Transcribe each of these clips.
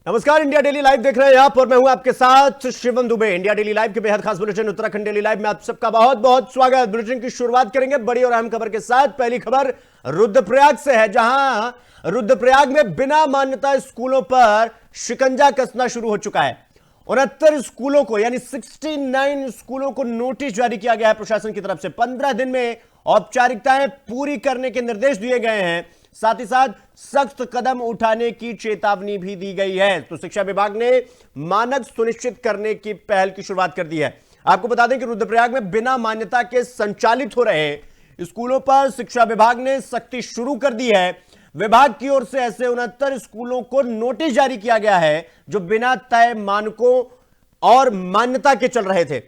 नमस्कार, India daily live देख रहे हैं आप और मैं हूं आपके साथ Shivam Dubey. India daily live के बेहद खास बुलेटिन उत्तराखंड डेली लाइव में आप सबका बहुत बहुत स्वागत। बुलेटिन की शुरुआत करेंगे बड़ी और अहम खबर के साथ। पहली खबर रुद्रप्रयाग से है, जहां रुद्रप्रयाग में बिना मान्यता स्कूलों पर शिकंजा कसना शुरू हो चुका है। 69 स्कूलों को यानी 69 स्कूलों को नोटिस जारी किया गया है प्रशासन की तरफ से। 15 दिन में औपचारिकताएं पूरी करने के निर्देश दिए गए हैं। साथ ही साथ सख्त कदम उठाने की चेतावनी भी दी गई है। तो शिक्षा विभाग ने मानक सुनिश्चित करने की पहल की शुरुआत कर दी है। आपको बता दें कि रुद्रप्रयाग में बिना मान्यता के संचालित हो रहे स्कूलों पर शिक्षा विभाग ने सख्ती शुरू कर दी है। विभाग की ओर से ऐसे 69 स्कूलों को नोटिस जारी किया गया है जो बिना तय मानकों और मान्यता के चल रहे थे।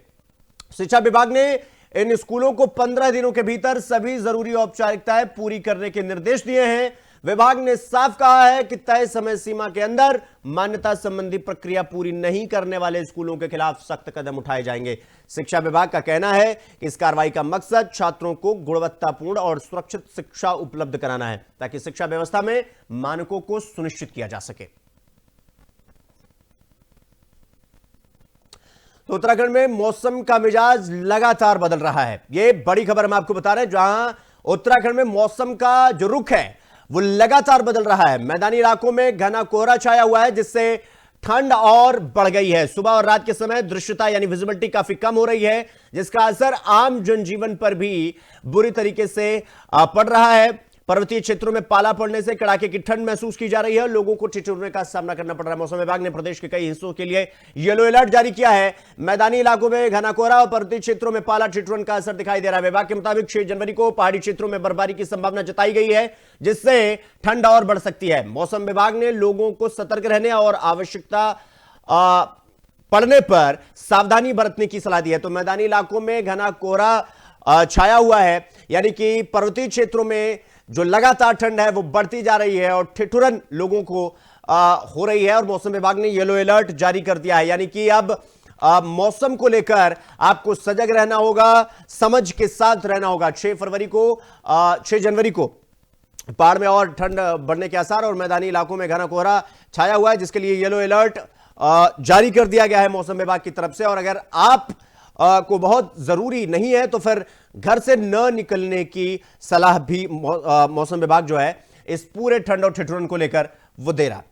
शिक्षा विभाग ने इन स्कूलों को 15 दिनों के भीतर सभी जरूरी औपचारिकताएं पूरी करने के निर्देश दिए हैं। विभाग ने साफ कहा है कि तय समय सीमा के अंदर मान्यता संबंधी प्रक्रिया पूरी नहीं करने वाले स्कूलों के खिलाफ सख्त कदम उठाए जाएंगे। शिक्षा विभाग का कहना है कि इस कार्रवाई का मकसद छात्रों को गुणवत्तापूर्ण और सुरक्षित शिक्षा उपलब्ध कराना है, ताकि शिक्षा व्यवस्था में मानकों को सुनिश्चित किया जा सके। तो उत्तराखंड में मौसम का मिजाज लगातार बदल रहा है। यह बड़ी खबर हम आपको बता रहे हैं, जहां उत्तराखंड में मौसम का जो रुख है वो लगातार बदल रहा है। मैदानी इलाकों में घना कोहरा छाया हुआ है, जिससे ठंड और बढ़ गई है। सुबह और रात के समय दृश्यता यानी विजिबिलिटी काफी कम हो रही है, जिसका असर आम जनजीवन पर भी बुरी तरीके से पड़ रहा है। पर्वतीय क्षेत्रों में पाला पड़ने से कड़ाके की ठंड महसूस की जा रही है। लोगों को ठिठुरने का सामना करना पड़ रहा है। मौसम विभाग ने प्रदेश के कई हिस्सों के लिए येलो अलर्ट जारी किया है। मैदानी इलाकों में घना कोहरा और पर्वतीय क्षेत्रों में पाला ठिठुरन का असर दिखाई दे रहा है। विभाग के मुताबिक 6 जनवरी को पहाड़ी क्षेत्रों में बर्फबारी की संभावना जताई गई है, जिससे ठंड और बढ़ सकती है। मौसम विभाग ने लोगों को सतर्क रहने और आवश्यकता पड़ने पर सावधानी बरतने की सलाह दी है। तो मैदानी इलाकों में घना कोहरा छाया हुआ है, यानी कि पर्वतीय क्षेत्रों में जो लगातार ठंड है वो बढ़ती जा रही है और ठिठुरन लोगों को हो रही है। और मौसम विभाग ने येलो अलर्ट जारी कर दिया है, यानी कि अब मौसम को लेकर आपको सजग रहना होगा, समझ के साथ रहना होगा। 6 जनवरी को पहाड़ में और ठंड बढ़ने के आसार और मैदानी इलाकों में घना कोहरा छाया हुआ है, जिसके लिए येलो अलर्ट जारी कर दिया गया है मौसम विभाग की तरफ से। और अगर आप को बहुत जरूरी नहीं है तो फिर घर से न निकलने की सलाह भी मौसम विभाग जो है इस पूरे ठंड और ठिठुरन को लेकर वो दे रहा।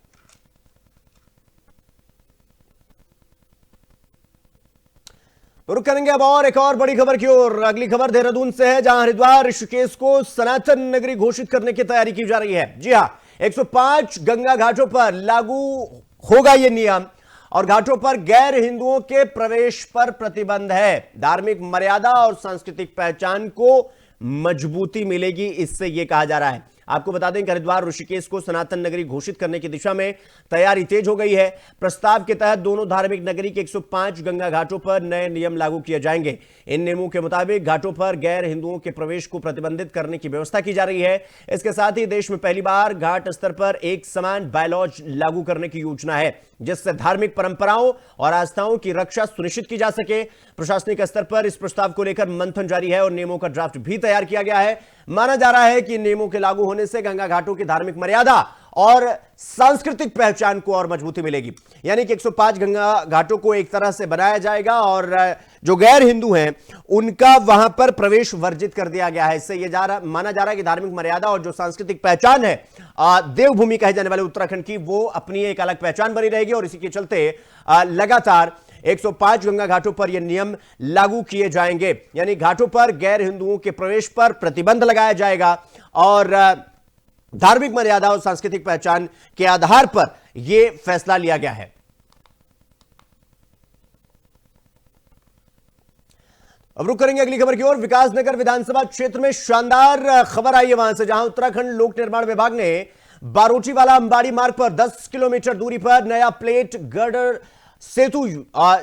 रुक करेंगे अब और एक और बड़ी खबर की ओर। अगली खबर देहरादून से है, जहां हरिद्वार ऋषिकेश को सनातन नगरी घोषित करने की तैयारी की जा रही है। जी हां, 105 गंगा घाटों पर लागू होगा यह नियम और घाटों पर गैर हिंदुओं के प्रवेश पर प्रतिबंध है। धार्मिक मर्यादा और सांस्कृतिक पहचान को मजबूती मिलेगी, इससे यह कहा जा रहा है। आपको बता दें कि हरिद्वार ऋषिकेश को सनातन नगरी घोषित करने की दिशा में तैयारी तेज हो गई है। प्रस्ताव के तहत दोनों धार्मिक नगरी के 105 गंगा घाटों पर नए नियम लागू किए जाएंगे। इन नियमों के मुताबिक घाटों पर गैर हिंदुओं के प्रवेश को प्रतिबंधित करने की व्यवस्था की जा रही है। इसके साथ ही देश में पहली बार घाट स्तर पर एक समान बायलॉज लागू करने की योजना है, जिससे धार्मिक परंपराओं और आस्थाओं की रक्षा सुनिश्चित की जा सके। प्रशासनिक स्तर पर इस प्रस्ताव को लेकर मंथन जारी है और नियमों का ड्राफ्ट भी तैयार किया गया है। माना जा रहा है कि नियमों के लागू होने से गंगा घाटों की धार्मिक मर्यादा और सांस्कृतिक पहचान को और मजबूती मिलेगी। यानी कि 105 गंगा घाटों को एक तरह से बनाया जाएगा और जो गैर हिंदू हैं उनका वहां पर प्रवेश वर्जित कर दिया गया है। इससे यह माना जा रहा है कि धार्मिक मर्यादा और जो सांस्कृतिक पहचान है देवभूमि कहे जाने वाले उत्तराखंड की, वो अपनी एक अलग पहचान बनी रहेगी। और इसी के चलते लगातार 105 गंगा घाटों पर यह नियम लागू किए जाएंगे, यानी घाटों पर गैर हिंदुओं के प्रवेश पर प्रतिबंध लगाया जाएगा और धार्मिक मर्यादा और सांस्कृतिक पहचान के आधार पर यह फैसला लिया गया है। अब रुक करेंगे अगली खबर की ओर। विकासनगर विधानसभा क्षेत्र में शानदार खबर आई है वहां से, जहां उत्तराखंड लोक निर्माण विभाग ने बारोटीवाला अंबाड़ी मार्ग पर 10 किलोमीटर दूरी पर नया प्लेट गर्डर सेतु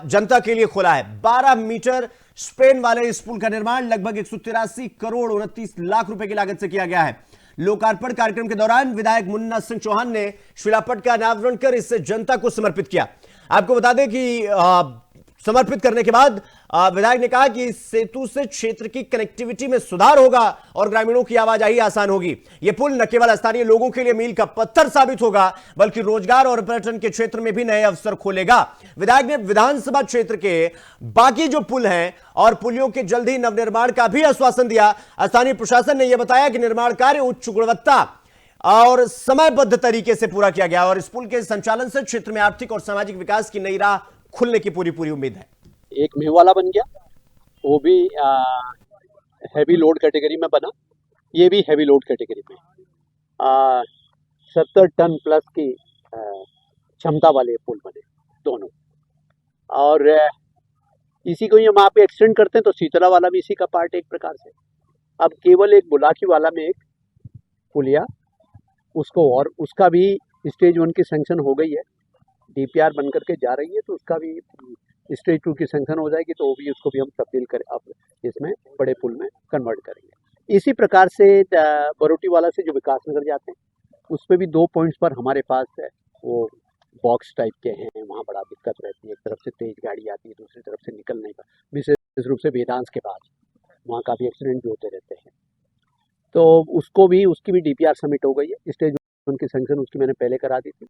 जनता के लिए खोला है। 12 मीटर स्पेन वाले इस पुल का निर्माण लगभग 183 करोड़ 29 लाख रुपए की लागत से किया गया है। लोकार्पण कार्यक्रम के दौरान विधायक मुन्ना सिंह चौहान ने शिलापट का अनावरण कर इसे जनता को समर्पित किया। आपको बता दें कि समर्पित करने के बाद विधायक ने कहा कि इस सेतु से क्षेत्र की कनेक्टिविटी में सुधार होगा और ग्रामीणों की आवाजाही आसान होगी। यह पुल न केवल स्थानीय लोगों के लिए मील का पत्थर साबित होगा बल्कि रोजगार और पर्यटन के क्षेत्र में भी नए अवसर खोलेगा। विधायक ने विधानसभा क्षेत्र के बाकी जो पुल हैं और पुलियों के जल्द ही नवनिर्माण का भी आश्वासन दिया। स्थानीय प्रशासन ने यह बताया कि निर्माण कार्य उच्च गुणवत्ता और समयबद्ध तरीके से पूरा किया गया और इस पुल के संचालन से क्षेत्र में आर्थिक और सामाजिक विकास की नई राह खुलने की पूरी उम्मीद है। एक मेव वाला बन गया, वो भी हैवी लोड कैटेगरी में बना, ये भी हैवी लोड कैटेगरी में 70 टन प्लस की क्षमता वाले पुल बने दोनों। और इसी को ये वहाँ पे एक्सटेंड करते हैं तो शीतला वाला भी इसी का पार्ट एक प्रकार से। अब केवल एक बुलाकी वाला में एक पुलिया उसको, और उसका भी स्टेज 1 की सैंक्शन हो गई है, डीपीआर बन करके जा रही है, तो उसका भी स्टेज 2 की सैंक्शन हो जाएगी तो वो भी उसको भी हम तब्दील कर अब इसमें बड़े पुल में कन्वर्ट करेंगे। इसी प्रकार से बरोटी वाला से जो विकास नगर जाते हैं उस पर भी 2 पॉइंट्स पर हमारे पास है वो बॉक्स टाइप के हैं, वहाँ बड़ा दिक्कत रहती है। एक तरफ से तेज गाड़ी आती है, दूसरी तरफ से निकल नहीं पाती, विशेष रूप से वेदांत के बाद वहाँ काफ़ी एक्सीडेंट भी होते रहते हैं। तो उसकी भी डीपीआर सबमिट हो गई है। स्टेज 1 की सैंक्शन उसकी मैंने पहले करा दी थी,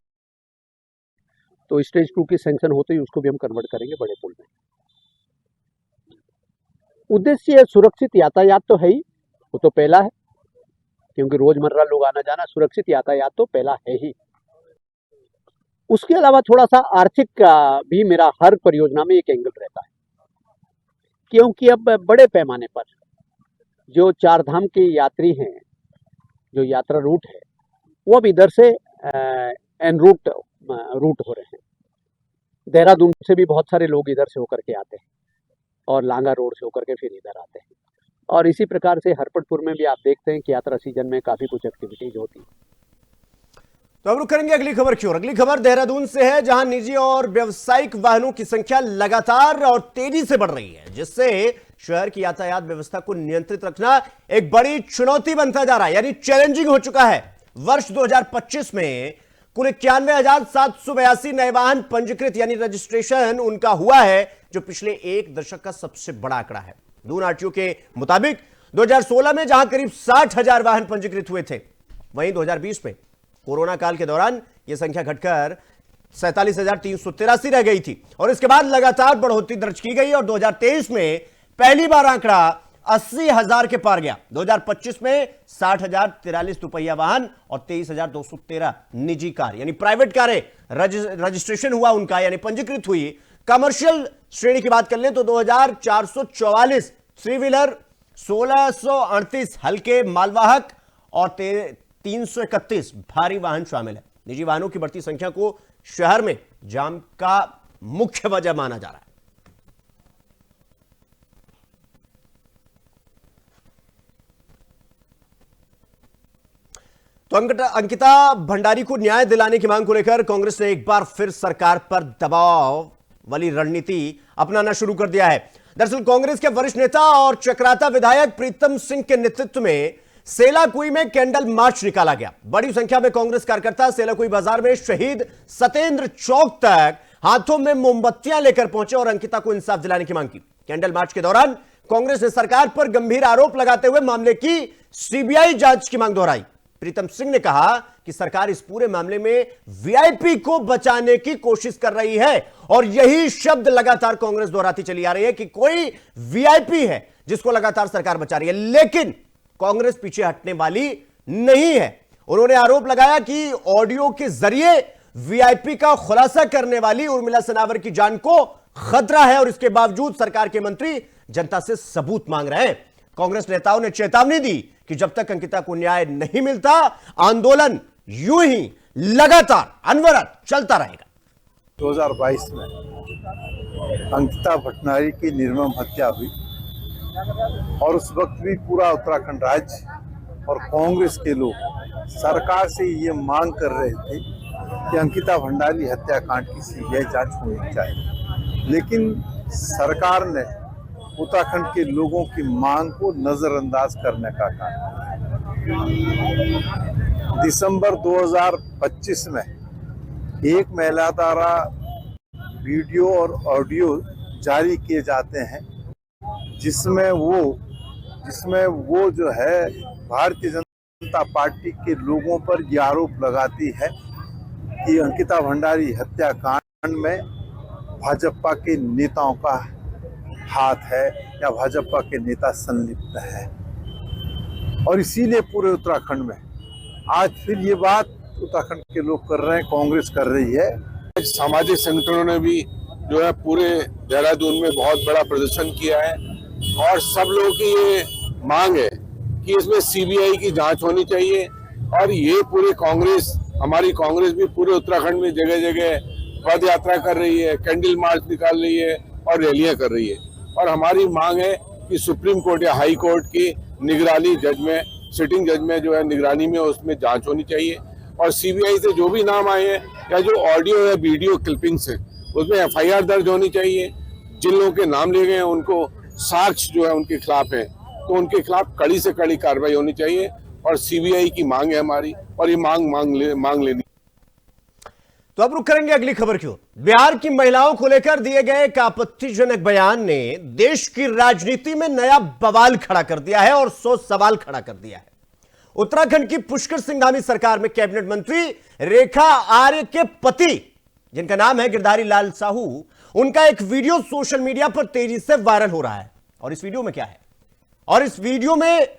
तो स्टेज 2 की सैंक्शन होते ही उसको भी हम कन्वर्ट करेंगे बड़े पुल में। उद्देश्य सुरक्षित यातायात तो है ही, वो तो पहला है, क्योंकि रोजमर्रा लोग आना जाना, सुरक्षित यातायात तो पहला है ही। उसके अलावा थोड़ा सा आर्थिक का भी मेरा हर परियोजना में एक एंगल रहता है, क्योंकि अब बड़े पैमाने पर जो 4 धाम के यात्री हैं, जो यात्रा रूट है, वो अब इधर से एन रूट हो रहे हैं। देहरादून से भी बहुत सारे लोग इधर से होकर के आते हैं और लांगा रोड से होकर के फिर इधर आते हैं। और इसी प्रकार से हरपटपुर में भी आप देखते हैं कि यात्रा सीजन में काफी कुछ एक्टिविटीज होती है। तो अब रुक करेंगे अगली खबर की ओर। अगली खबर देहरादून से है, जहां निजी और व्यावसायिक वाहनों की संख्या लगातार और तेजी से बढ़ रही है, जिससे शहर की यातायात व्यवस्था को नियंत्रित रखना एक बड़ी चुनौती बनता जा रहा है, यानी चैलेंजिंग हो चुका है। वर्ष 2025 में कुल 91,782 नए वाहन पंजीकृत यानी रजिस्ट्रेशन उनका हुआ है, जो पिछले एक दशक का सबसे बड़ा आंकड़ा है। दून आरटीओ के मुताबिक 2016 में जहां करीब 60,000 वाहन पंजीकृत हुए थे, वहीं 2020 में कोरोना काल के दौरान यह संख्या घटकर 47,383 रह गई थी और इसके बाद लगातार बढ़ोतरी दर्ज की गई और 2023 में पहली बार आंकड़ा 80,000 के पार गया। 2025 में 60,043 दुपहिया वाहन और 23,213 निजी कार यानी प्राइवेट कारें रजिस्ट्रेशन हुआ उनका, यानी पंजीकृत हुई। कमर्शियल श्रेणी की बात कर लें तो 2,444 थ्री व्हीलर, 1,638 हल्के मालवाहक और 331 भारी वाहन शामिल है। निजी वाहनों की बढ़ती संख्या को शहर में जाम का मुख्य वजह माना जा रहा है। तो अंकिता भंडारी को न्याय दिलाने की मांग को लेकर कांग्रेस ने एक बार फिर सरकार पर दबाव वाली रणनीति अपनाना शुरू कर दिया है। दरअसल कांग्रेस के वरिष्ठ नेता और चक्राता विधायक प्रीतम सिंह के नेतृत्व में सेलाकुई में कैंडल मार्च निकाला गया। बड़ी संख्या में कांग्रेस कार्यकर्ता सेलाकुई बाजार में शहीद सत्येंद्र चौक तक हाथों में मोमबत्तियां लेकर पहुंचे और अंकिता को इंसाफ दिलाने की मांग की। कैंडल मार्च के दौरान कांग्रेस ने सरकार पर गंभीर आरोप लगाते हुए मामले की सीबीआई जांच की मांग दोहराई। प्रीतम सिंह ने कहा कि सरकार इस पूरे मामले में वीआईपी को बचाने की कोशिश कर रही है और यही शब्द लगातार कांग्रेस दोहराती चली आ रही है कि कोई वीआईपी है जिसको लगातार सरकार बचा रही है, लेकिन कांग्रेस पीछे हटने वाली नहीं है। उन्होंने आरोप लगाया कि ऑडियो के जरिए वीआईपी का खुलासा करने वाली उर्मिला सनावर की जान को खतरा है और इसके बावजूद सरकार के मंत्री जनता से सबूत मांग रहे हैं। कांग्रेस नेताओं ने चेतावनी दी कि जब तक अंकिता को न्याय नहीं मिलता आंदोलन यूं ही लगातार अनवरत चलता रहेगा। 2022 में अंकिता भट्टनारी की निर्मम हत्या हुई और उस वक्त भी पूरा उत्तराखंड राज्य और कांग्रेस के लोग सरकार से ये मांग कर रहे थे कि अंकिता भंडारी हत्याकांड की सीबीआई जांच होनी चाहिए, लेकिन सरकार ने उत्तराखंड के लोगों की मांग को नजरअंदाज करने का काम। दिसंबर 2025 में एक महिला द्वारा वीडियो और ऑडियो जारी किए जाते हैं, जिसमें वो जो है भारतीय जनता पार्टी के लोगों पर यह आरोप लगाती है कि अंकिता भंडारी हत्याकांड में भाजपा के नेताओं का हाथ है या भाजपा के नेता संलिप्त है। और इसीलिए पूरे उत्तराखंड में आज फिर ये बात उत्तराखंड के लोग कर रहे हैं, कांग्रेस कर रही है। सामाजिक संगठनों ने भी जो है पूरे देहरादून में बहुत बड़ा प्रदर्शन किया है और सब लोगों की ये मांग है कि इसमें सीबीआई की जांच होनी चाहिए। और ये पूरी कांग्रेस, हमारी कांग्रेस भी पूरे उत्तराखंड में जगह जगह पद यात्रा कर रही है, कैंडल मार्च निकाल रही है और रैलियां कर रही है। और हमारी मांग है कि सुप्रीम कोर्ट या हाई कोर्ट की निगरानी जज में, सिटिंग जज में जो है निगरानी में उसमें जांच होनी चाहिए। और सीबीआई से जो भी नाम आए हैं या जो ऑडियो या वीडियो क्लिपिंग्स हैं उसमें एफआईआर दर्ज होनी चाहिए। जिन लोगों के नाम लिए गए हैं उनको साक्ष्य जो है उनके खिलाफ है तो उनके खिलाफ कड़ी से कड़ी कार्रवाई होनी चाहिए। और सीबीआई की मांग है हमारी और ये मांग लेनी। तो अब रुक करेंगे अगली खबर की ओर। बिहार की महिलाओं को लेकर दिए गए एक आपत्तिजनक बयान ने देश की राजनीति में नया बवाल खड़ा कर दिया है और 100 सवाल खड़ा कर दिया है। उत्तराखंड की पुष्कर सिंह धामी सरकार में कैबिनेट मंत्री रेखा आर्य के पति, जिनका नाम है गिरधारी लाल साहू, उनका एक वीडियो सोशल मीडिया पर तेजी से वायरल हो रहा है। और इस वीडियो में क्या है, और इस वीडियो में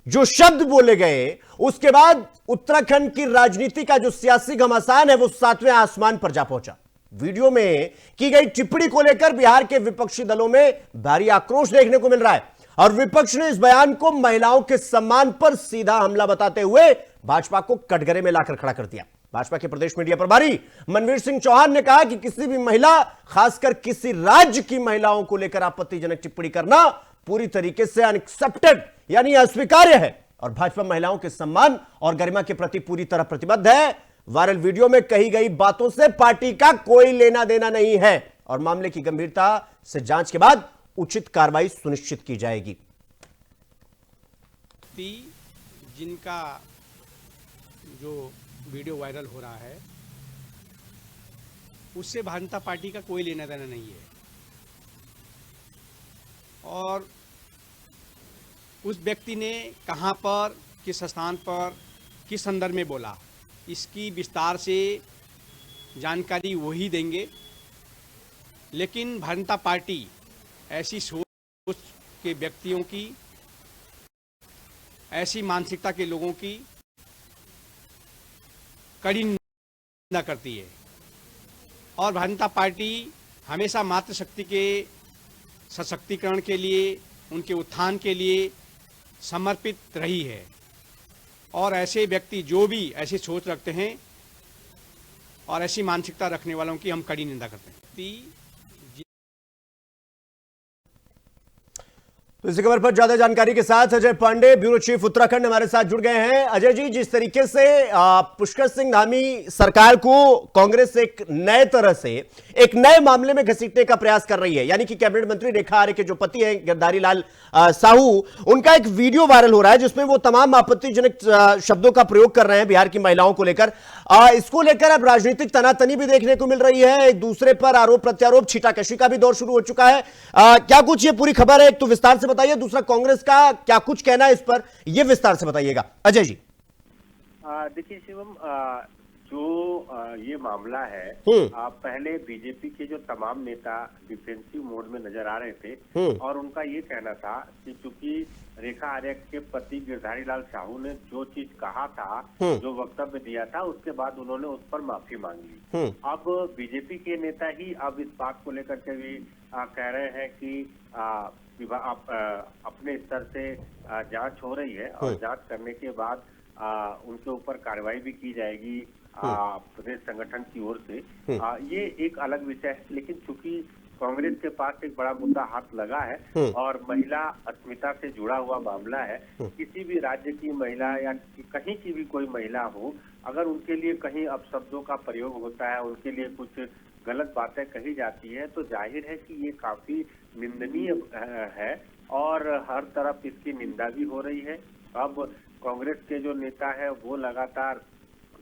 जो शब्द बोले गए, उसके बाद उत्तराखंड की राजनीति का जो सियासी घमासान है वो 7वें आसमान पर जा पहुंचा। वीडियो में की गई टिप्पणी को लेकर बिहार के विपक्षी दलों में भारी आक्रोश देखने को मिल रहा है और विपक्ष ने इस बयान को महिलाओं के सम्मान पर सीधा हमला बताते हुए भाजपा को कटघरे में लाकर खड़ा कर दिया। भाजपा के प्रदेश मीडिया प्रभारी मनवीर सिंह चौहान ने कहा कि किसी भी महिला, खासकर किसी राज्य की महिलाओं को लेकर आपत्तिजनक टिप्पणी करना पूरी तरीके से अनएक्सेप्टेड यानी अस्वीकार्य है और भाजपा महिलाओं के सम्मान और गरिमा के प्रति पूरी तरह प्रतिबद्ध है। वायरल वीडियो में कही गई बातों से पार्टी का कोई लेना देना नहीं है और मामले की गंभीरता से जांच के बाद उचित कार्रवाई सुनिश्चित की जाएगी। जिनका जो वीडियो वायरल हो रहा है उससे भारतीय जनता पार्टी का कोई लेना देना नहीं है और उस व्यक्ति ने कहां पर, किस स्थान पर, किस संदर्भ में बोला, इसकी विस्तार से जानकारी वही देंगे। लेकिन भारतीय जनता पार्टी ऐसी सोच के व्यक्तियों की, ऐसी मानसिकता के लोगों की कड़ी निंदा करती है और भारतीय जनता पार्टी हमेशा मातृशक्ति के सशक्तिकरण के लिए, उनके उत्थान के लिए समर्पित रही है। और ऐसे व्यक्ति जो भी ऐसी सोच रखते हैं और ऐसी मानसिकता रखने वालों की हम कड़ी निंदा करते हैं। तो इसी खबर पर ज्यादा जानकारी के साथ अजय पांडे, ब्यूरो चीफ उत्तराखंड, हमारे साथ जुड़ गए हैं। अजय जी, जिस तरीके से पुष्कर सिंह धामी सरकार को कांग्रेस एक नए तरह से एक नए मामले में घसीटने का प्रयास कर रही है, यानी कि कैबिनेट मंत्री रेखा आर्य के जो पति हैं गिरधारी लाल साहू, उनका एक वीडियो वायरल हो रहा है जिसमें वो तमाम आपत्तिजनक शब्दों का प्रयोग कर रहे हैं बिहार की महिलाओं को लेकर। इसको लेकर अब राजनीतिक तनातनी भी देखने को मिल रही है, एक दूसरे पर आरोप प्रत्यारोप, छीटाकशी का भी दौर शुरू हो चुका है। क्या कुछ ये पूरी खबर है, एक तो विस्तार से बताइए, दूसरा कांग्रेस का क्या कुछ कहना है इस पर, यह विस्तार से बताइएगा अजय जी। देखिए शिवम, जो ये मामला है, पहले बीजेपी के जो तमाम नेता डिफेंसिव मोड में नजर आ रहे थे और उनका ये कहना था कि चूंकि रेखा आर्य के पति गिरधारी लाल साहू ने जो चीज कहा था, जो वक्तव्य दिया था, उसके बाद उन्होंने उस पर माफी मांग ली। अब बीजेपी के नेता ही अब इस बात को लेकर के भी कह रहे हैं कि अपने स्तर से जांच हो रही है और जांच करने के बाद उनके ऊपर कार्रवाई भी की जाएगी प्रदेश संगठन की ओर से। ये एक अलग विषय है, लेकिन चूंकि कांग्रेस के पास एक बड़ा मुद्दा हाथ लगा है और महिला अस्मिता से जुड़ा हुआ मामला है, किसी भी राज्य की महिला या कहीं की भी कोई महिला हो, अगर उनके लिए कहीं अपशब्दों का प्रयोग होता है, उनके लिए कुछ गलत बातें कही जाती है, तो जाहिर है कि ये काफी निंदनीय है और हर तरफ इसकी निंदा भी हो रही है। अब कांग्रेस के जो नेता है वो लगातार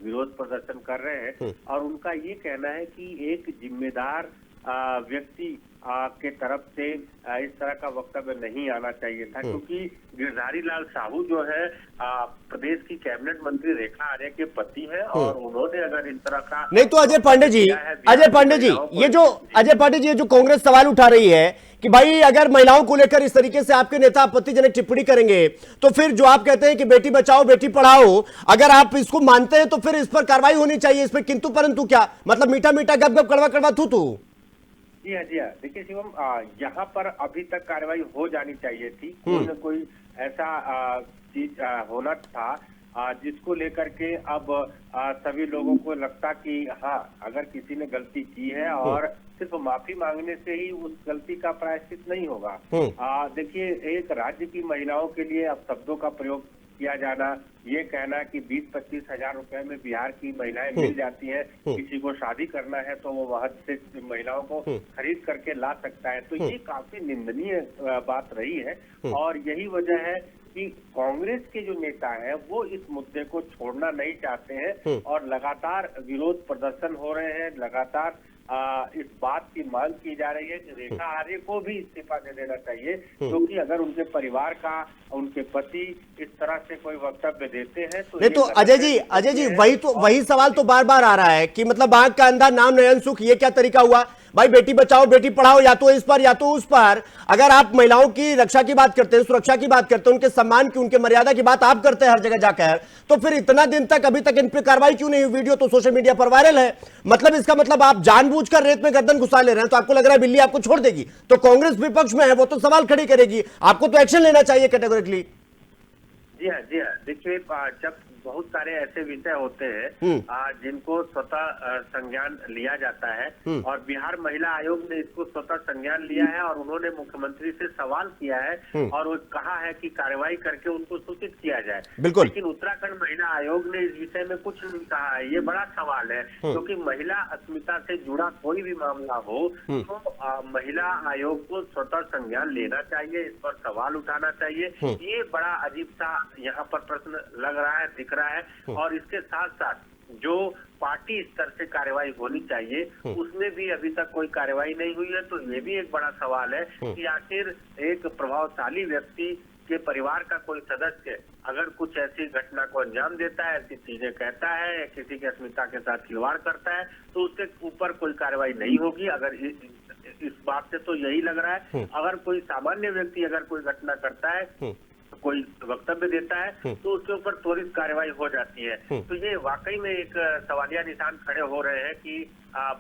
विरोध प्रदर्शन कर रहे हैं और उनका ये कहना है कि एक जिम्मेदार व्यक्ति के तरफ से इस तरह का वक्तव्य नहीं आना चाहिए था, क्योंकि गिरधारी लाल साहू जो है प्रदेश की कैबिनेट मंत्री रेखा आर्य के पति है, और उन्होंने अगर इस तरह का नहीं तो अजय पांडे जी, ये जो कांग्रेस सवाल उठा रही है कि भाई अगर महिलाओं को लेकर इस तरीके से आपके नेता आपत्तिजनक टिप्पणी करेंगे तो फिर जो आप कहते हैं कि बेटी बचाओ बेटी पढ़ाओ, अगर आप इसको मानते हैं तो फिर इस पर कार्रवाई होनी चाहिए। इस पर किंतु परंतु क्या मतलब, मीठा मीठा गप गप कड़वा कड़वा थू तू। जी हाँ देखिए शिवम, यहाँ पर अभी तक कार्रवाई हो जानी चाहिए थी। कोई न कोई ऐसा चीज होना था जिसको लेकर के अब सभी लोगों को लगता कि हाँ, अगर किसी ने गलती की है और सिर्फ माफी मांगने से ही उस गलती का प्रायश्चित नहीं होगा। देखिए, एक राज्य की महिलाओं के लिए अब शब्दों का प्रयोग किया जाना, ये कहना कि 20-25 हजार रुपए में बिहार की महिलाएं मिल जाती हैं, किसी को शादी करना है तो वो वहां से महिलाओं को खरीद करके ला सकता है, तो ये काफी निंदनीय बात रही है। और यही वजह है कि कांग्रेस के जो नेता हैं वो इस मुद्दे को छोड़ना नहीं चाहते हैं, और लगातार विरोध प्रदर्शन हो रहे हैं, लगातार इस बात की मांग की जा रही है कि रेखा आर्य को भी इस्तीफा दे देना चाहिए, क्योंकि अगर उनके परिवार का, उनके पति इस तरह से कोई वक्तव्य देते हैं तो नहीं तो अजय जी वही सवाल तो बार बार आ रहा है कि मतलब आंख का अंधा नाम नयन सुख, ये क्या तरीका हुआ भाई? बेटी बचाओ बेटी पढ़ाओ, या तो इस पर या तो उस पर। अगर आप महिलाओं की रक्षा की बात करते हैं, सुरक्षा की बात करते हैं, उनके सम्मान की, उनके मर्यादा की बात आप करते हैं हर जगह जाकर, तो फिर इतना दिन तक अभी तक इन पर कार्रवाई क्यों नहीं हुई? वीडियो तो सोशल मीडिया पर वायरल है। मतलब इसका मतलब आप जानबूझकर रेत में गर्दन घुसा ले रहे हैं। तो आपको लग रहा है बिल्ली आपको छोड़ देगी? तो कांग्रेस विपक्ष में है, वो तो सवाल खड़ी करेगी, आपको तो एक्शन लेना चाहिए कैटेगोरिकली। जी हाँ देखिए, जब बहुत सारे ऐसे विषय होते हैं जिनको स्वतः संज्ञान लिया जाता है, और बिहार महिला आयोग ने इसको स्वतः संज्ञान लिया है और उन्होंने मुख्यमंत्री से सवाल किया है और वो कहा है कि कार्रवाई करके उनको सूचित किया जाए। लेकिन उत्तराखंड महिला आयोग ने इस विषय में कुछ नहीं कहा है। ये बड़ा सवाल है, क्योंकि महिला अस्मिता से जुड़ा कोई भी मामला हो तो महिला आयोग को स्वतः संज्ञान लेना चाहिए, इस पर सवाल उठाना चाहिए। ये बड़ा अजीब सा यहाँ पर प्रश्न लग रहा है, दिख रहा है। और इसके साथ साथ जो पार्टी स्तर से कार्रवाई होनी चाहिए उसमें भी अभी तक कोई कार्रवाई नहीं हुई है। तो ये भी एक बड़ा सवाल है कि आखिर एक प्रभावशाली व्यक्ति के परिवार का कोई सदस्य अगर कुछ ऐसी घटना को अंजाम देता है, ऐसी चीजें कहता है, किसी की अस्मिता के साथ खिलवाड़ करता है, तो उसके ऊपर कोई कार्रवाई नहीं होगी। अगर इस बात से तो यही लग रहा है। अगर कोई सामान्य व्यक्ति अगर कोई घटना करता है, कोई वक्तव्य देता है, तो उसके ऊपर त्वरित कार्रवाई हो जाती है। तो ये वाकई में एक सवालिया निशान खड़े हो रहे हैं कि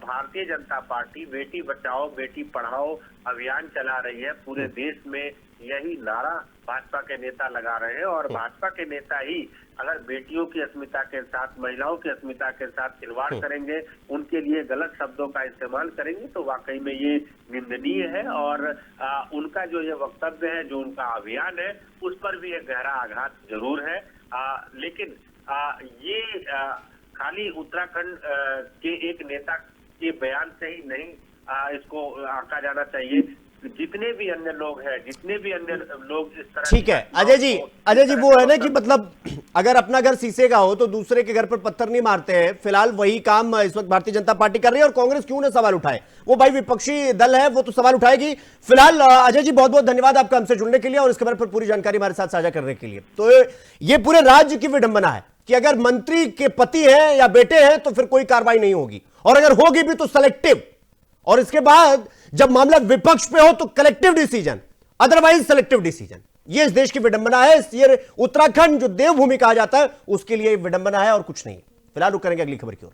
भारतीय जनता पार्टी बेटी बचाओ बेटी पढ़ाओ अभियान चला रही है। पूरे देश में यही नारा भाजपा के नेता लगा रहे हैं, और भाजपा के नेता ही अगर बेटियों की अस्मिता के साथ, महिलाओं की अस्मिता के साथ खिलवाड़ करेंगे, उनके लिए गलत शब्दों का इस्तेमाल करेंगे, तो वाकई में ये निंदनीय है। और उनका जो ये वक्तव्य है, जो उनका अभियान है, उस पर भी एक गहरा आघात जरूर है। लेकिन ये खाली उत्तराखंड के एक नेता के बयान से ही नहीं इसको आंका जाना चाहिए। जितने भी अन्य लोग हैं, जितने भी अन्य लोग इस तरह, ठीक है अजय जी वो है ना कि मतलब अगर अपना घर शीशे का हो तो दूसरे के घर पर पत्थर नहीं मारते हैं। फिलहाल वही काम इस वक्त भारतीय जनता पार्टी कर रही है, और कांग्रेस क्यों ना सवाल उठाए? वो भाई विपक्षी दल है, वो तो सवाल उठाएगी। फिलहाल अजय जी बहुत बहुत धन्यवाद आपका हमसे जुड़ने के लिए और इस खबर पर पूरी जानकारी हमारे साथ साझा करने के लिए। तो ये पूरे राज्य की विडंबना है कि अगर मंत्री के पति हैं या बेटे हैं तो फिर कोई कार्रवाई नहीं होगी, और अगर होगी भी तो सेलेक्टिव, और इसके बाद जब मामला विपक्ष पे हो तो collective decision, otherwise selective decision. ये इस देश की विडंबना है। ये उत्तराखंड जो देवभूमि कहा जाता है उसके लिए विडंबना है और कुछ नहीं। फिलहाल रुक करेंगे अगली खबर की ओर।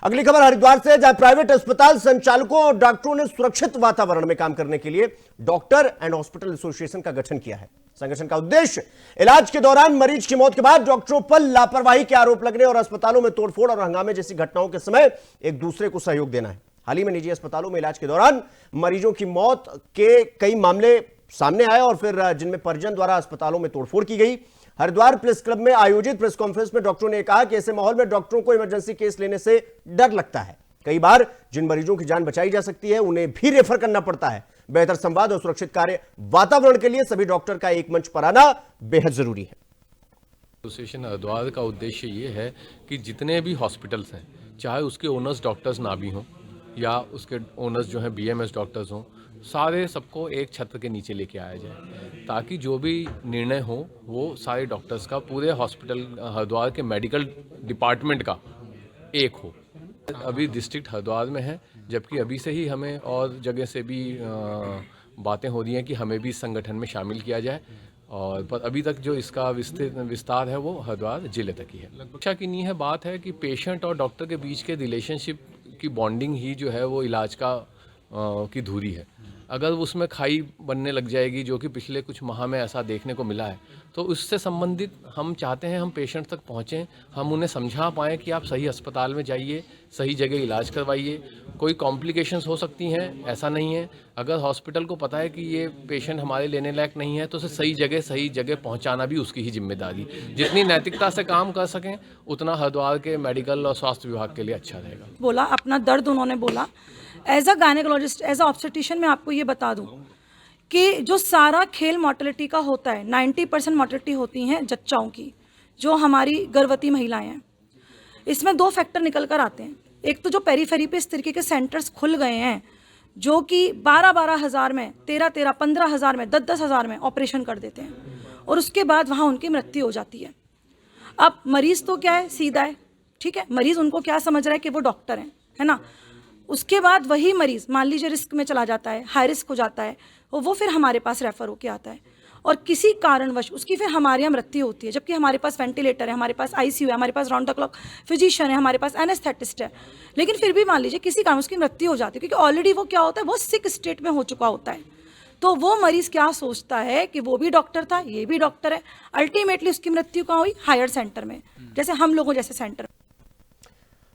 अगली खबर हरिद्वार से, जहां प्राइवेट अस्पताल संचालकों और डॉक्टरों ने सुरक्षित वातावरण में काम करने के लिए डॉक्टर एंड हॉस्पिटल एसोसिएशन का गठन किया है। संगठन का उद्देश्य इलाज के दौरान मरीज की मौत के बाद डॉक्टरों पर लापरवाही के आरोप लगने और अस्पतालों में तोड़फोड़ और हंगामे जैसी घटनाओं के समय एक दूसरे को सहयोग देना है। हाल ही में निजी अस्पतालों में इलाज के दौरान मरीजों की मौत के कई मामले सामने आए और फिर जिनमें परिजन द्वारा अस्पतालों में तोड़फोड़ की गई। हरिद्वार प्रेस क्लब में आयोजित प्रेस कॉन्फ्रेंस में डॉक्टरों ने कहा कि ऐसे माहौल में डॉक्टरों को इमरजेंसी केस लेने से डर लगता है। कई बार जिन मरीजों की जान बचाई जा सकती है उन्हें भी रेफर करना पड़ता है। बेहतर संवाद और सुरक्षित कार्य वातावरण के लिए सभी डॉक्टर का एक मंच पर आना बेहद जरूरी है। एसोसिएशन हरिद्वार का उद्देश्य ये है कि जितने भी हॉस्पिटल्स हैं, चाहे उसके ओनर्स डॉक्टर्स ना भी हों या उसके ओनर्स जो हैं बीएमएस डॉक्टर्स हों सारे सबको एक छत्र के नीचे लेके आया जाए, ताकि जो भी निर्णय हो वो सारे डॉक्टर्स का, पूरे हॉस्पिटल हरिद्वार के मेडिकल डिपार्टमेंट का एक हो। अभी डिस्ट्रिक्ट हरिद्वार में है, जबकि अभी से ही हमें और जगह से भी बातें हो रही हैं कि हमें भी इस संगठन में शामिल किया जाए, और पर अभी तक जो इसका विस्तार है वो हरिद्वार जिले तक ही है। शिक्षा की नींव है, बात है कि पेशेंट और डॉक्टर के बीच के रिलेशनशिप की बॉन्डिंग ही जो है वो इलाज का की धुरी है। अगर उसमें खाई बनने लग जाएगी, जो कि पिछले कुछ माह में ऐसा देखने को मिला है, तो उससे संबंधित हम चाहते हैं हम पेशेंट तक पहुँचें, हम उन्हें समझा पाएँ कि आप सही अस्पताल में जाइए, सही जगह इलाज करवाइए। कोई कॉम्प्लिकेशंस हो सकती हैं, ऐसा नहीं है। अगर हॉस्पिटल को पता है कि ये पेशेंट हमारे लेने लायक नहीं है, तो उसे सही जगह पहुंचाना भी उसकी ही जिम्मेदारी। जितनी नैतिकता से काम कर सकें उतना हरिद्वार के मेडिकल और स्वास्थ्य विभाग के लिए अच्छा रहेगा। बोला अपना दर्द उन्होंने बोला। As a gynaecologist, as a obstetrician मैं आपको ये बता दूं कि जो सारा खेल मोर्टेलिटी का होता है, 90% मोर्टेलिटी होती हैं जच्चाओं की, जो हमारी गर्भवती महिलाएं हैं। इसमें 2 फैक्टर निकल कर आते हैं। एक तो जो पेरीफेरी पे इस तरीके के सेंटर्स खुल गए हैं, जो कि 12-12 हज़ार में, 13-13, 15 हज़ार में, 10-10 हज़ार में ऑपरेशन कर देते हैं, और उसके बाद वहाँ उनकी मृत्यु हो जाती है। अब मरीज़ तो क्या है, सीधा है, ठीक है, मरीज़ उनको क्या समझ रहा है कि वो डॉक्टर हैं, है ना। उसके बाद वही मरीज़ मान लीजिए रिस्क में चला जाता है, हाई रिस्क हो जाता है, और वो फिर हमारे पास रेफ़र होके आता है, और किसी कारणवश उसकी फिर हमारे यहाँ मृत्यु होती है, जबकि हमारे पास वेंटिलेटर है, हमारे पास आईसीयू है, हमारे पास राउंड द क्लॉक फिजिशियन है, हमारे पास एनेस्थेटिस्ट है। लेकिन फिर भी मान लीजिए किसी कारण उसकी मृत्यु हो जाती है, क्योंकि ऑलरेडी वो क्या होता है, वो सिक स्टेट में हो चुका होता है। तो वो मरीज़ क्या सोचता है कि वो भी डॉक्टर था, ये भी डॉक्टर है। अल्टीमेटली उसकी मृत्यु कहाँ हुई, हायर सेंटर में, जैसे हम लोगों जैसे सेंटर।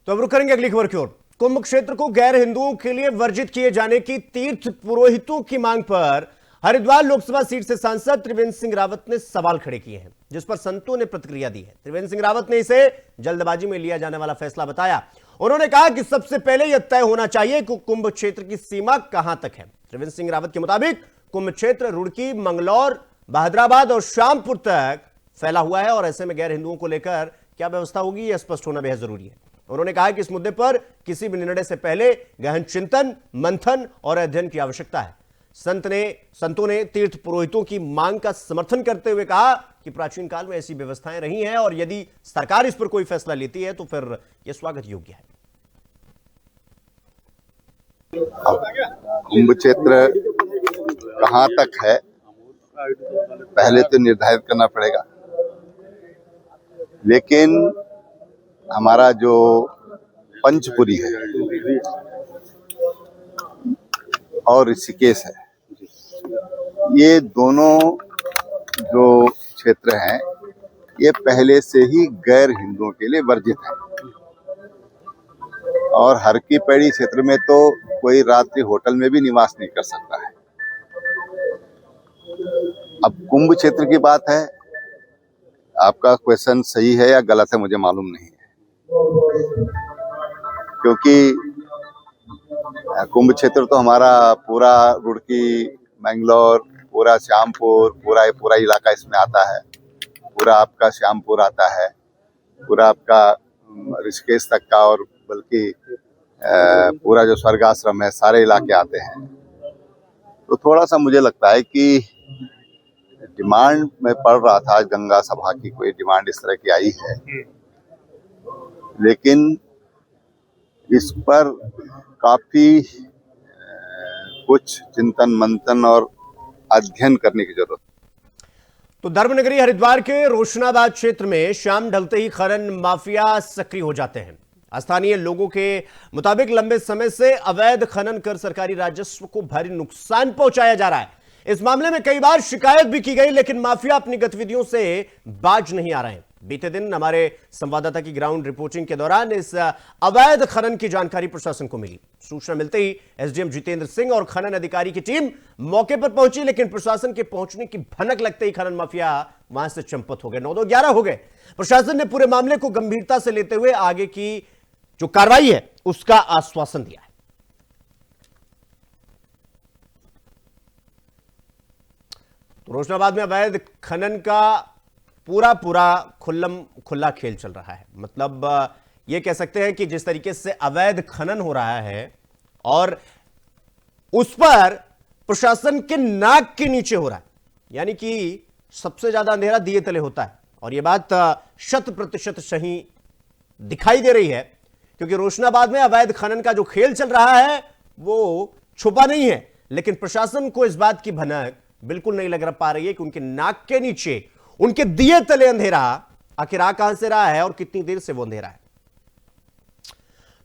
तो अब रुक करेंगे अगली खबर की ओर। कुंभ क्षेत्र को गैर हिंदुओं के लिए वर्जित किए जाने की तीर्थ पुरोहितों की मांग पर हरिद्वार लोकसभा सीट से सांसद त्रिवेंद्र सिंह रावत ने सवाल खड़े किए हैं, जिस पर संतों ने प्रतिक्रिया दी है। त्रिवेंद्र सिंह रावत ने इसे जल्दबाजी में लिया जाने वाला फैसला बताया। उन्होंने कहा कि सबसे पहले यह तय होना चाहिए कि कुंभ क्षेत्र की सीमा कहां तक है। त्रिवेंद्र सिंह रावत के मुताबिक कुंभ क्षेत्र रुड़की, मंगलौर, बहादुराबाद और श्यामपुर तक फैला हुआ है, और ऐसे में गैर हिंदुओं को लेकर क्या व्यवस्था होगी, यह स्पष्ट होना बेहद जरूरी है। उन्होंने कहा कि इस मुद्दे पर किसी भी निर्णय से पहले गहन चिंतन, मंथन और अध्ययन की आवश्यकता है। संतों ने तीर्थ पुरोहितों की मांग का समर्थन करते हुए कहा कि प्राचीन काल में ऐसी व्यवस्थाएं रही हैं, और यदि सरकार इस पर कोई फैसला लेती है तो फिर यह स्वागत योग्य है। कुंभ क्षेत्र कहां तक है पहले तो निर्धारित करना पड़ेगा, लेकिन हमारा जो पंचपुरी है और ऋषिकेश है, ये दोनों जो क्षेत्र हैं ये पहले से ही गैर हिंदुओं के लिए वर्जित है। और हर की पैड़ी क्षेत्र में तो कोई रात्रि होटल में भी निवास नहीं कर सकता है। अब कुंभ क्षेत्र की बात है, आपका क्वेश्चन सही है या गलत है मुझे मालूम नहीं है, क्योंकि कुंभ क्षेत्र तो हमारा पूरा रुड़की, मैंगलोर, पूरा श्यामपुर, पूरा इलाका इसमें आता है। पूरा आपका श्यामपुर आता है, पूरा आपका ऋषिकेश तक का, और बल्कि पूरा जो स्वर्ग आश्रम है, सारे इलाके आते हैं। तो थोड़ा सा मुझे लगता है कि डिमांड में पढ़ रहा था, आज गंगा सभा की कोई डिमांड इस तरह की आई है, लेकिन इस पर काफी कुछ चिंतन मंथन और अध्ययन करने की जरूरत। तो धर्मनगरी हरिद्वार के रोशनाबाद क्षेत्र में शाम ढलते ही खनन माफिया सक्रिय हो जाते हैं। स्थानीय लोगों के मुताबिक लंबे समय से अवैध खनन कर सरकारी राजस्व को भारी नुकसान पहुंचाया जा रहा है। इस मामले में कई बार शिकायत भी की गई, लेकिन माफिया अपनी गतिविधियों से बाज नहीं आ रहे हैं। बीते दिन हमारे संवाददाता की ग्राउंड रिपोर्टिंग के दौरान इस अवैध खनन की जानकारी प्रशासन को मिली। सूचना मिलते ही एसडीएम जितेंद्र सिंह और खनन अधिकारी की टीम मौके पर पहुंची, लेकिन प्रशासन के पहुंचने की भनक लगते ही खनन माफिया वहां से चंपत हो गए। 9-11 हो गए। प्रशासन ने पूरे मामले को गंभीरता से लेते हुए आगे की जो कार्रवाई है उसका आश्वासन दिया है। तो रोशनाबाद में अवैध खनन का पूरा खुला खेल चल रहा है। मतलब यह कह सकते हैं कि जिस तरीके से अवैध खनन हो रहा है और उस पर प्रशासन के नाक के नीचे हो रहा है, यानी कि सबसे ज्यादा अंधेरा दिए तले होता है। और यह बात 100% सही दिखाई दे रही है, क्योंकि रोशनाबाद में अवैध खनन का जो खेल चल रहा है वो छुपा नहीं है, लेकिन प्रशासन को इस बात की भनक बिल्कुल नहीं लग पा रही है कि उनके नाक के नीचे, उनके दिए तले अंधेरा आखिर आ कहां से रहा है और कितनी देर से वो अंधेरा है।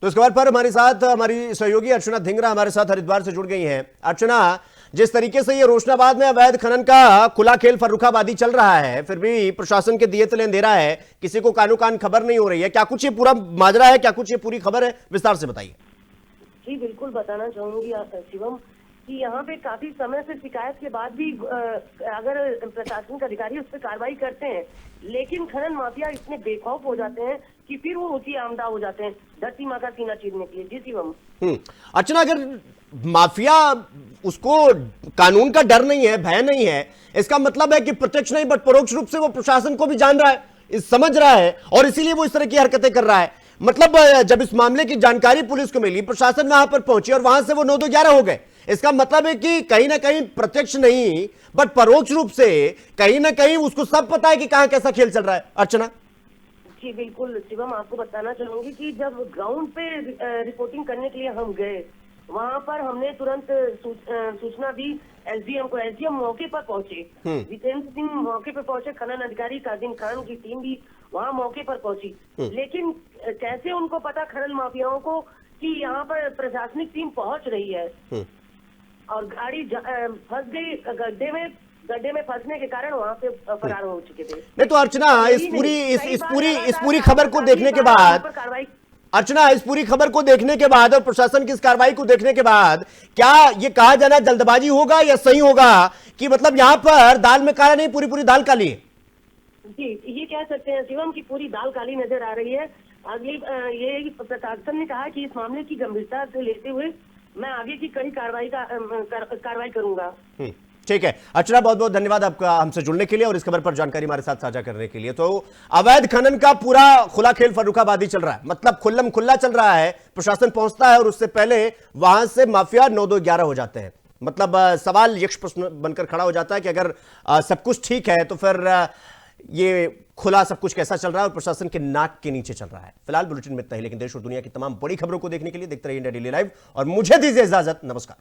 तो इस खबर पर हमारे साथ हमारी सहयोगी अर्चना धिंगरा हमारे साथ हरिद्वार से जुड़ गई हैं। अर्चना, जिस तरीके से ये रोशनाबाद में अवैध खनन का खुला खेल फर्रुखाबादी चल रहा है, फिर भी प्रशासन के दिए तले अंधेरा है, किसी को कानो कान खबर नहीं हो रही है, क्या कुछ ये पूरा माजरा है, क्या कुछ ये पूरी खबर है, विस्तार से बताइए। जी बिल्कुल बताना चाहूंगी शिवम कि यहाँ पे काफी समय से शिकायत के बाद भी अगर प्रशासनिक अधिकारी उस पर कार्रवाई करते हैं, लेकिन खनन माफिया इतने बेखौफ हो जाते हैं कि फिर वो ऊंची आमदा हो जाते हैं धरती माँ का सीना चीरने के लिए। जी शिवम। अच्छा, अगर माफिया उसको कानून का डर नहीं है, भय नहीं है, इसका मतलब है कि प्रत्यक्ष नहीं बट परोक्ष रूप से वो प्रशासन को भी जान रहा है, समझ रहा है और इसीलिए वो इस तरह की हरकतें कर रहा है। मतलब जब इस मामले की जानकारी पुलिस को मिली, प्रशासन वहां पर पहुंची और वहां से वो 9-11 हो गए, इसका मतलब है कि कहीं ना कहीं प्रत्यक्ष नहीं बट परोक्ष रूप से कहीं ना कहीं उसको सब पता है कि कहां कैसा खेल चल रहा है। अर्चना जी बिल्कुल शिवम, आपको बताना चाहूंगी कि जब ग्राउंड पे रिपोर्टिंग करने के लिए हम गए, वहां पर हमने तुरंत सूचना दी एसडीएम को। एसडीएम मौके पर पहुंचे, जितेंद्र सिंह मौके पर पहुंचे, खनन अधिकारी कादिम खान की टीम भी वहां मौके पर पहुंची। लेकिन कैसे उनको पता खनन माफियाओं को कि यहाँ पर प्रशासनिक टीम पहुंच रही है, और गाड़ी फंस गई गड्ढे में फंसने के कारण वहां से फरार हो चुके थे। नहीं तो अर्चना, इस पूरी खबर को देखने के बाद, अर्चना इस पूरी खबर को देखने के बाद और प्रशासन की इस कार्रवाई को देखने के बाद क्या ये कहा जाना जल्दबाजी होगा या सही होगा कि मतलब यहाँ पर दाल में काला नहीं, पूरी दाल काली है? जी ये कह सकते हैं शिवम की पूरी दाल काली नजर आ रही है। अगली ये प्रशासन ने कहा कि इस मामले की गंभीरता से लेते हुए मैं आगे की कड़ी कार्रवाई करूंगा। ठीक है अर्चना, बहुत बहुत धन्यवाद आपका हमसे जुड़ने के लिए और इस खबर पर जानकारी हमारे साथ साझा करने के लिए। तो अवैध खनन का पूरा खुला खेल फर्रुखाबादी चल रहा है, मतलब खुल्लम खुल्ला चल रहा है। प्रशासन पहुंचता है और उससे पहले वहां से माफिया 9-2-11 हो जाते हैं। मतलब सवाल यक्ष प्रश्न बनकर खड़ा हो जाता है कि अगर सब कुछ ठीक है तो फिर ये खुला सब कुछ कैसा चल रहा है और प्रशासन के नाक के नीचे चल रहा है। फिलहाल बुलेटिन में इतना ही, लेकिन देश और दुनिया की तमाम बड़ी खबरों को देखने के लिए देखते रहिए इंडिया डेली लाइव और मुझे दीजिए इजाजत। नमस्कार।